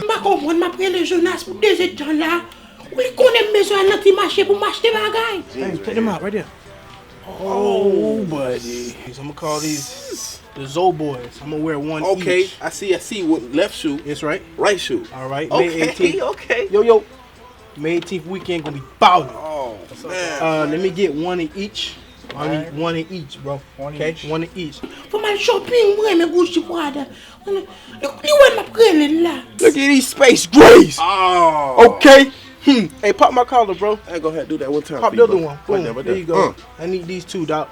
M'a comprendre m'a pris le Jonas pour deux gens là. Ou il connaît besoin d'un petit marché pour m'acheter bagaille. Hey, take them out right there. Oh, buddy. I'm gonna call these the Zoe boys. I'm gonna wear one each. I see. With left shoe. That's right. Right shoe. All right. Okay, May 18th. okay. Yo. May 18th weekend gonna be bowling. Oh, man. Let me get one in each. I need one in each, bro. One in each. For my shopping, boy, me Gucci Prada. You want my prelin là? Look at these Space Grays. Oh. Okay. Hey, pop my collar, bro. Hey, go ahead, do that one time. Pop the other one. Boom. Right there you go. I need these two, Doc.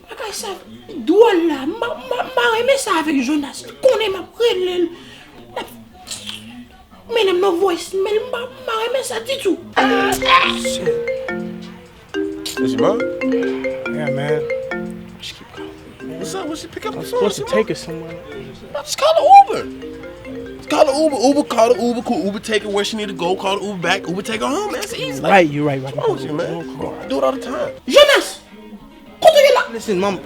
Like I said, douane là, m'a aimé ça avec Jonas. Tu connais ma prelin. Mais n'a no voice, mais m'a aimé ça du tout. Is your mom? Yeah, man. Just keep going. What's up? What's she pick up the I'm phone? supposed to take her somewhere. Just call the Uber. Call the Uber. Uber, call the Uber. Cool. Uber take her where she need to go. Call the Uber back. Uber take her home. Man, it's easy. Right, you're right. What's wrong with you, man? I do it all the time. Jonas! Quand tu es là? Listen, mom,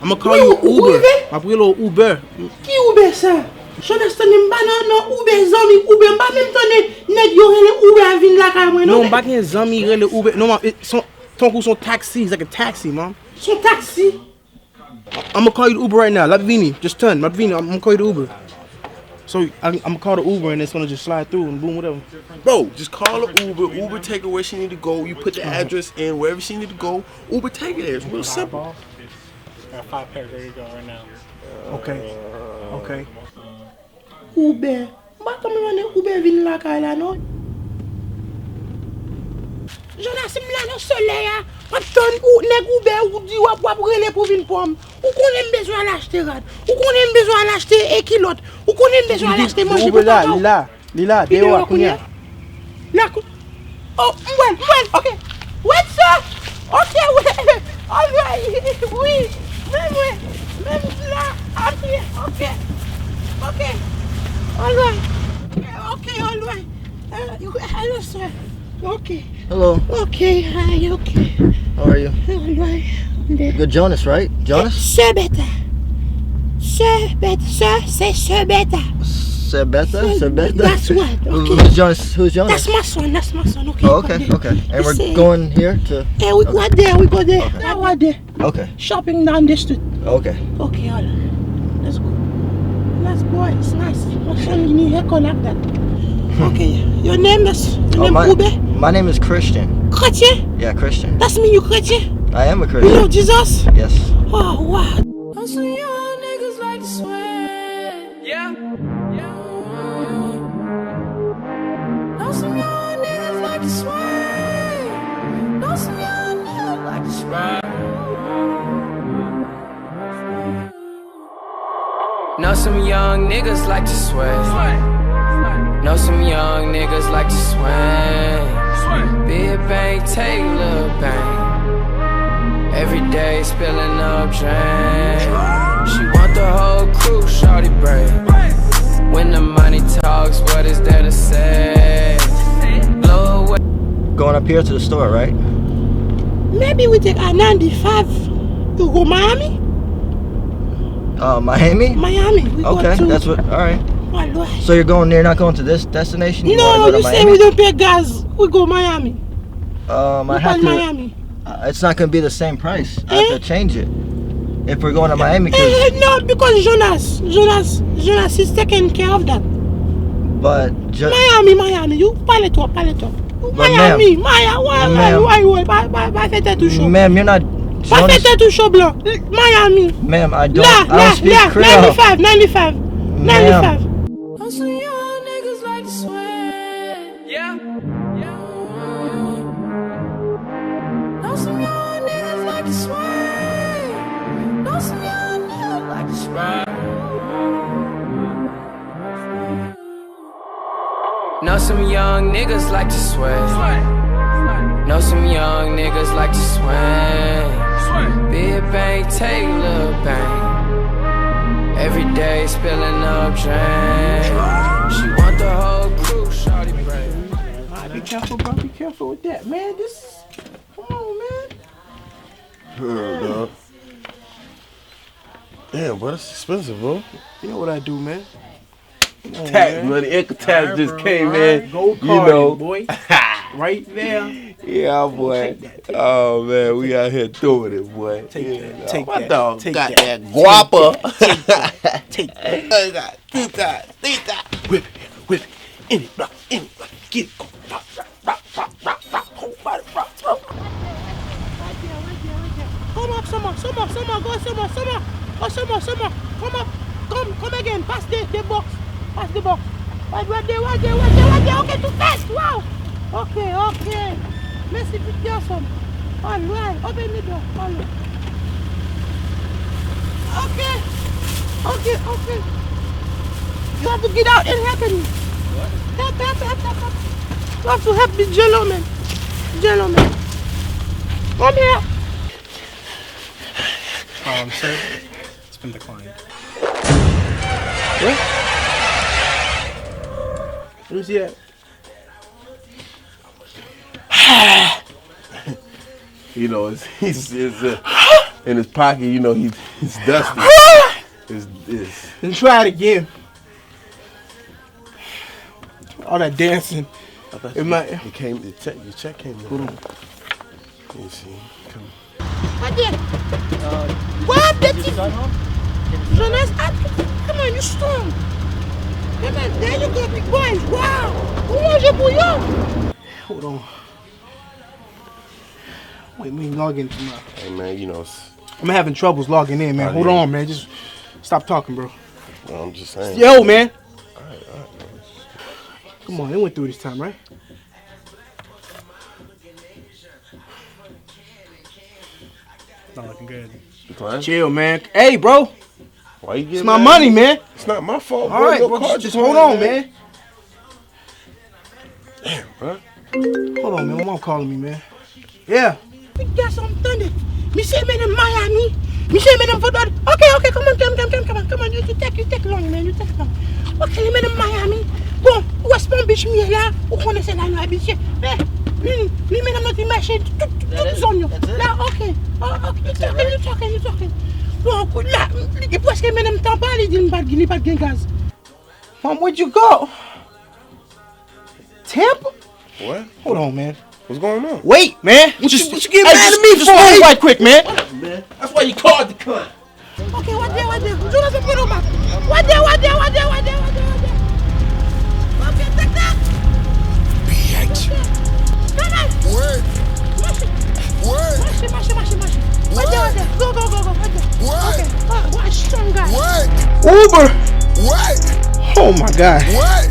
I'm gonna call you Uber. My little Uber. Qui Uber ça? Jonas t'a n'aime pas non Uber zami Uber pas même temps net yo le Uber à venir là quand moi non. Non, back in Zami, really Uber. No, mom, ton coup son taxi. It's like a taxi, mom. Son taxi. I'm gonna call you the Uber right now. Lavini, just turn. Lavini, I'm gonna call you the Uber. So I'm gonna call the Uber and it's gonna just slide through and boom, whatever. Bro, just call the Uber. Uber take her where she need to go. You put the address in wherever she need to go. Uber take her there. It's real simple. Got 5 pairs ready to go right now. Okay. Uber. Ba comme on Uber vient là quand là non. Jonas me là dans soleil a. On donne ou nèg Uber ou di ou relé pour venir pour ou connaît besoin d'acheter rad. Ou connaît besoin d'acheter équilote. Ou connaît besoin d'acheter manger pour Lila, dewa kunya. Là. Oh, well. Okay. What's up? Okay, well. All right. Oui. Même là. Okay. All right. Hello, sir. Okay. Hello. Okay, hi, okay. How are you? All right. Good Jonas, right? Jonas? Sir Beta. Sir, say Sir Beta. Sebeta? That's what, okay. Who's Jonas? That's my son, okay. Oh, okay. And we're going here to... Yeah, we go there. Okay. Now we're there. Okay. Shopping down the street. Okay. Okay, all right. Let's go. It's nice. My son, you need haircut like that. Okay, your name is Ube? My name is Christian. Chrétien? Yeah, Christian. That's me, you Chrétien? I am a You Christian. know Jesus? Yes. Oh, wow. Some young niggas like to sweat. Yeah. Know some young niggas like to sweat. Know some young niggas like to sweat. Know some young niggas like to sweat. Know some young niggas like to swing. Big bang, take little bang. Every day spilling up drain. She want the whole crew, shawty brave. When the money talks, what is there to say? Blow away. Going up here to the store, right? Maybe we take I-95 to go Miami? Miami? Miami. We Okay, go to... that's what, alright. All So you're not going to this destination? You no, wanna go you to say Miami? we don't pay gas. We go Miami. I have to... Miami. It's not going to be the same price. I have to change it. If we're going to Miami, no, because Jonas is taking care of that. But Miami, you parle toi. Miami, why fait tout chaud? Ma'am, you're not Pas fait tout chaud blanc. Miami. Ma'am, I don't speak Creole. 95. Know some young niggas like to sweat. Yeah. Know some young niggas like to sweat. Know some young niggas like to sweat. Know some young niggas like to sweat. Know some young niggas like to swing. Big bang, take little bang. Every day spilling up drain. She want the whole crew, shawty brave. Be careful, bro. Be careful with that, man. Come on, man. Dog. Damn, bro, that's expensive, bro. You know what I do, man. Tax money, income tax just came in. Gold You card, know. boy. Right there. Yeah, boy. Oh man, we out here doing it, boy. Take Yeah, that, take my that, dog take got that, that guapa. Take that. Whip it, whip it. Any block, get it. Rock, rock, rock, rock, rock. Whole body rock, rock. Come up, some more, go, some more. Go, some more. Come again. Pass the box. Pass the box. Right there. Okay, too fast. Wow. Okay. Merci, pretty awesome. All right, open the door. All right. Okay. You have to get out and help me. Help. You have to help the gentleman. Come here. Sir, it's been declined. What? Who's that? You know, he's in his pocket. You know, he's dusty. It's Then try it again. All that dancing. It might. Your check came in. Let me see. Come. Right there. What? That's it. Jonas, come on, you strong. Come on, there you go, big boys. Wow. Manger bouillon. Hold on. Wait, me log into my. Hey man, you know, I'm having troubles logging in, man. Oh, Hold yeah. on, man. Just stop talking, bro. I'm just saying. Yo, man. All right. Come on, it went through this time, right? Not looking good. Decline? Chill, man. Hey, bro. Why you getting It's my mad? money, man. It's not my fault. All right, Your bro. card Just declined, hold on, man. Damn, bro. Hold on, man. My mom calling me, man. Yeah. We got some thunder. Me say me in Miami. Me say me in football. Okay, come on. You take long, man. You take long. Okay, me in Miami. Bon, West Palm Beach, me là. Où connaissez la nuit habituée. Mais, lui, mesdames, notre machine, toute zone. Là, ok. You talking. Bon, là, et parce que mesdames, t'en parles, il dit, il n'y a pas de gaz. Mom, where'd you go? Tampa? What? Hold on, man. What's going on? Wait, man. What you get mad at me just for? wait. Right quick, man. Man, that's why you called the cunt. Okay, what there? Jonas, put on back. What there? Okay, take that. BH. Come on. Word. Word. Mashi. What there? Go. What there? Word. Okay. What a strong guy. Word. Uber. Word. Oh my God. Word.